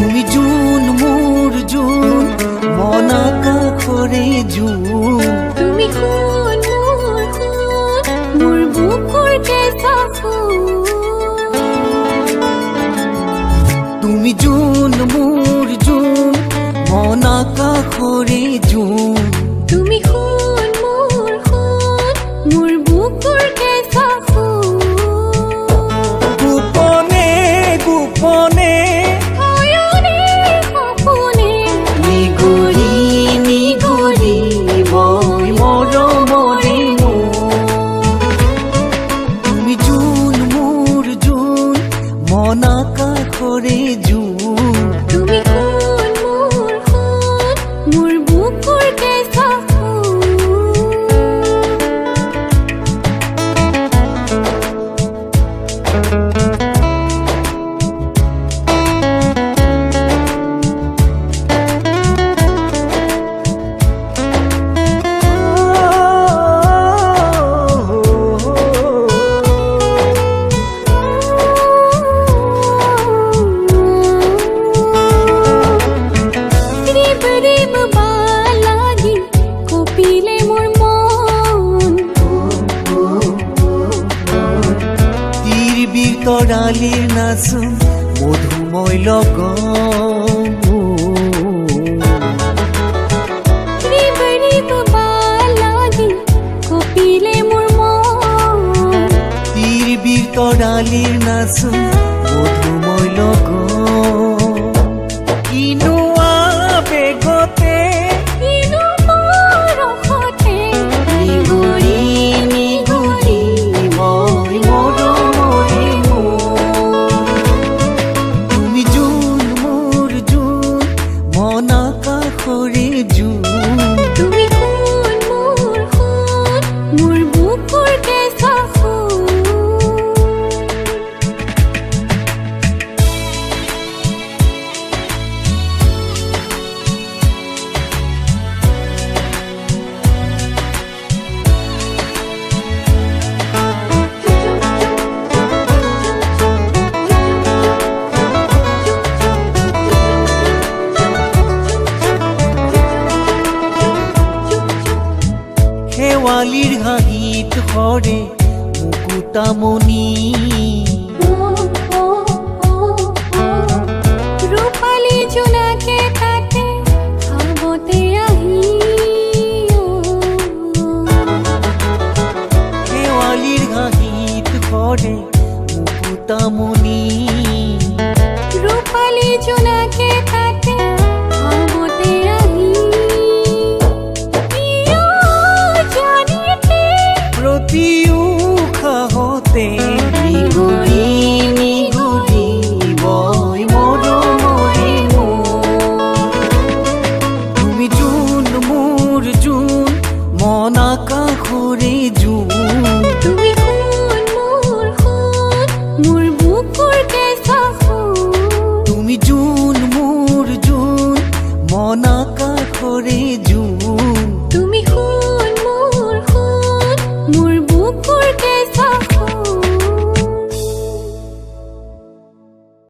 তুমি জুন মোৰ জুন মন আকাশৰে জুন তুমি সোণ মোৰ বুকুৰ কেঁচা ফুল তুমি জুন মোৰ জুন মন আকাশৰে জুন তুমি সোণ মোৰ বুকুৰ কেঁচা ফুল গোপনে গোপনে অয়নে সপোনে নিগৰি নিগৰি বৈ মৰমৰে তুমি জুন মোৰ জুন মন আকাশৰে জুন তুমি সোণ মোৰ বুকুৰ কেঁচা ফুল তৰালিৰ নাচোন মধুময় লগন বীৰ তৰালিৰ নাচোন মধুময় লগন কিনো আবেগতে নিগৰি নিগৰি মই মৰমৰে তুমি জুন মোৰ জুন মন আকাশৰে জুন তুমি সোণ মোৰ বুকুৰ কেঁচা ফুল শেৱালিৰ হাঁহিত সৰে মুকুতামণি ৰূপালী জোনাকে কাটে আগতে আহি শেৱালিৰ হাঁহিত সৰে মুকুতামণি ৰূপালী জোনাকে কাটে আগতে আহি প্ৰতি উশাহতে নিগৰি নিগৰি বৈ মৰমৰে তুমি জুন মোৰ জুন মন আকাশৰে জুন তুমি সোণ মোৰ বুকুৰ